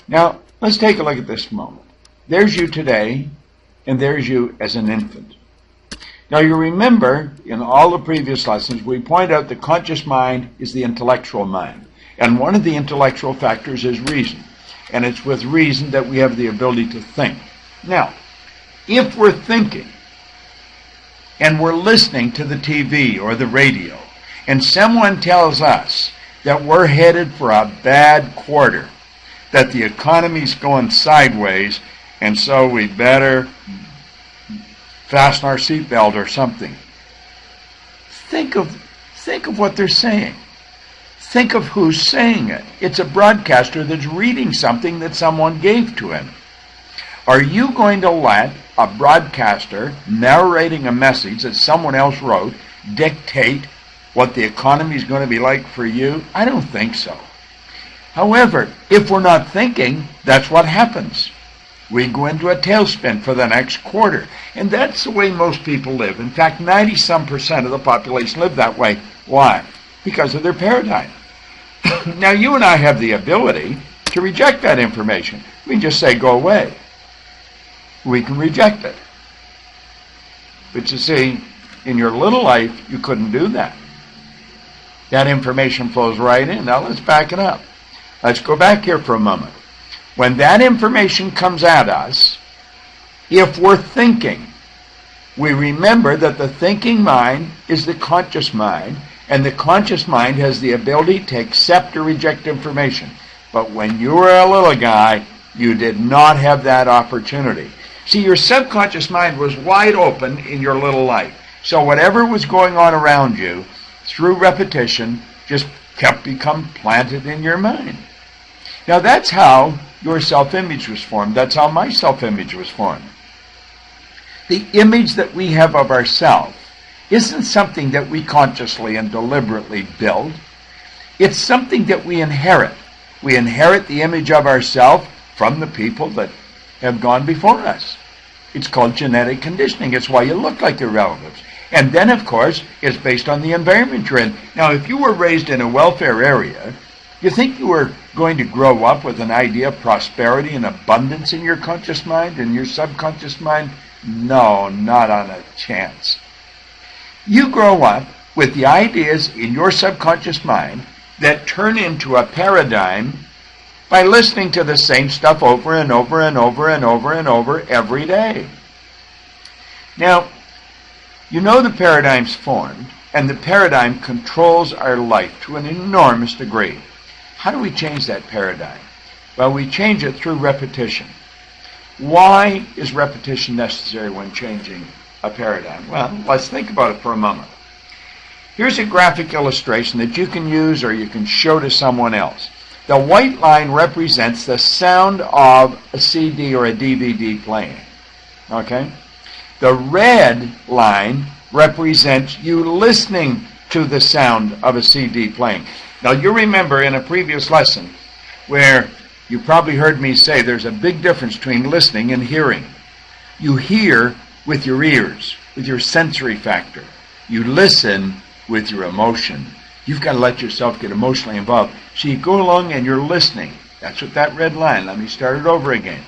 Now, let's take a look at this moment. There's you today, and there's you as an infant. Now, you remember, in all the previous lessons, we point out the conscious mind is the intellectual mind. And one of the intellectual factors is reason. And it's with reason that we have the ability to think. Now, if we're thinking, and we're listening to the TV or the radio, and someone tells us that we're headed for a bad quarter, that the economy's going sideways, and so we better fasten our seatbelt or something. Think of what they're saying. Think of who's saying it. It's a broadcaster that's reading something that someone gave to him. Are you going to let a broadcaster narrating a message that someone else wrote dictate what the economy is going to be like for you? I don't think so. However, if we're not thinking, that's what happens. We go into a tailspin for the next quarter. And that's the way most people live. In fact, 90-some% of the population live that way. Why? Because of their paradigm. Now, you and I have the ability to reject that information. We can just say, go away. We can reject it. But you see, in your little life, you couldn't do that. That information flows right in. Now, let's back it up. Let's go back here for a moment. When that information comes at us, if we're thinking, we remember that the thinking mind is the conscious mind, and the conscious mind has the ability to accept or reject information. But when you were a little guy, you did not have that opportunity. See, your subconscious mind was wide open in your little life. So whatever was going on around you, through repetition, just become planted in your mind. Now that's how your self-image was formed. That's how my self-image was formed. The image that we have of ourselves isn't something that we consciously and deliberately build. It's something that we inherit. We inherit the image of ourselves from the people that have gone before us. It's called genetic conditioning. It's why you look like your relatives. And then, of course, it's based on the environment you're in. Now, if you were raised in a welfare area, you think you were going to grow up with an idea of prosperity and abundance in your conscious mind and your subconscious mind? No, not on a chance. You grow up with the ideas in your subconscious mind that turn into a paradigm by listening to the same stuff over and over and over and over and over every day. Now, you know the paradigm's formed, and the paradigm controls our life to an enormous degree. How do we change that paradigm? Well, we change it through repetition. Why is repetition necessary when changing a paradigm? Well, let's think about it for a moment. Here's a graphic illustration that you can use or you can show to someone else. The white line represents the sound of a CD or a DVD playing. Okay? The red line represents you listening to the sound of a CD playing. Now, you remember in a previous lesson where you probably heard me say there's a big difference between listening and hearing. You hear with your ears, with your sensory factor. You listen with your emotion. You've got to let yourself get emotionally involved. So you go along and you're listening. That's what that red line, let me start it over again.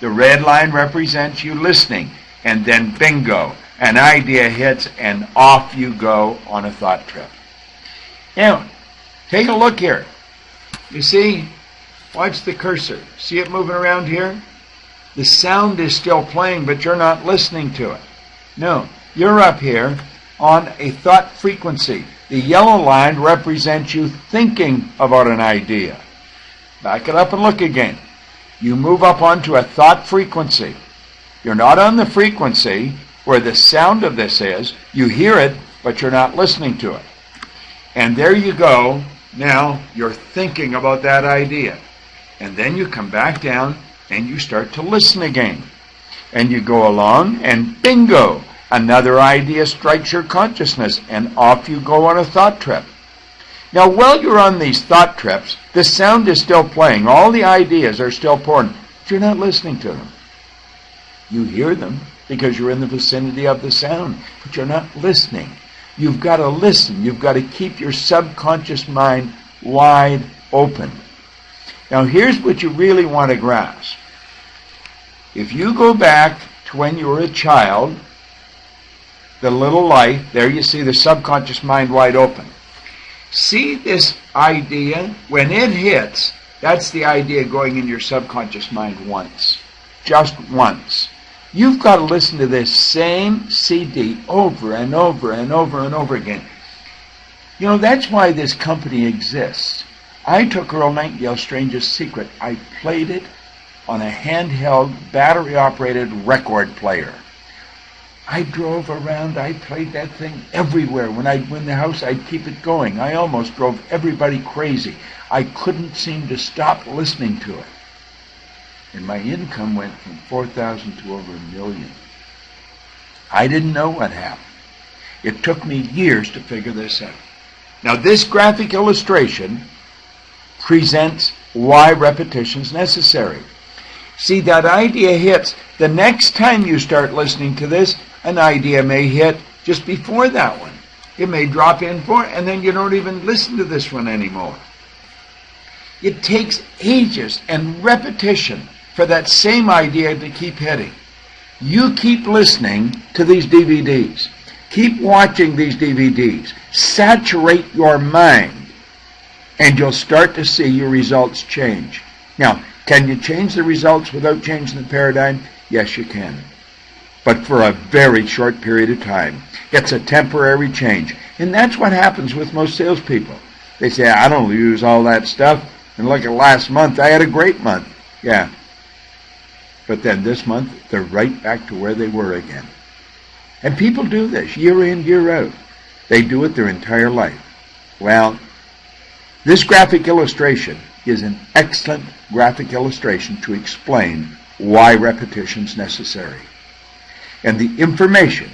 The red line represents you listening, and then bingo, an idea hits and off you go on a thought trip. Now, take a look here. You see, watch the cursor. See it moving around here? The sound is still playing, but you're not listening to it. No, you're up here on a thought frequency. The yellow line represents you thinking about an idea. Back it up and look again. You move up onto a thought frequency. You're not on the frequency where the sound of this is. You hear it, but you're not listening to it. And there you go. Now you're thinking about that idea. And then you come back down and you start to listen again. And you go along and bingo, another idea strikes your consciousness and off you go on a thought trip. Now while you're on these thought trips, the sound is still playing. All the ideas are still pouring, but you're not listening to them. You hear them because you're in the vicinity of the sound, but you're not listening. You've got to listen. You've got to keep your subconscious mind wide open. Now here's what you really want to grasp. If you go back to when you were a child, the little light, there you see the subconscious mind wide open. See this idea? When it hits, that's the idea going in your subconscious mind once. Just once. You've got to listen to this same CD over and over and over and over again. You know, that's why this company exists. I took Earl Nightingale's Strangest Secret. I played it on a handheld, battery-operated record player. I drove around, I played that thing everywhere. When I'd win the house, I'd keep it going. I almost drove everybody crazy. I couldn't seem to stop listening to it. And my income went from 4,000 to over $1 million. I didn't know what happened. It took me years to figure this out. Now this graphic illustration presents why repetition is necessary. See, that idea hits. The next time you start listening to this, an idea may hit just before that one. It may drop in for, and then you don't even listen to this one anymore. It takes ages and repetition for that same idea to keep hitting. You keep listening to these DVDs. Keep watching these DVDs. Saturate your mind, and you'll start to see your results change. Now, can you change the results without changing the paradigm? Yes, you can. But for a very short period of time. It's a temporary change. And that's what happens with most salespeople. They say, I don't use all that stuff. And look at last month, I had a great month. Yeah. But then this month, they're right back to where they were again. And people do this year in, year out. They do it their entire life. Well, this graphic illustration is an excellent graphic illustration to explain why repetition is necessary. And the information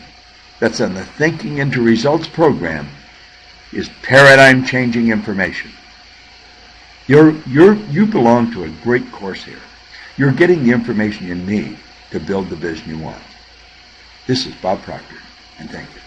that's in the Thinking into Results program is paradigm-changing information. You belong to a great course here. You're getting the information you need to build the vision you want. This is Bob Proctor, and thank you.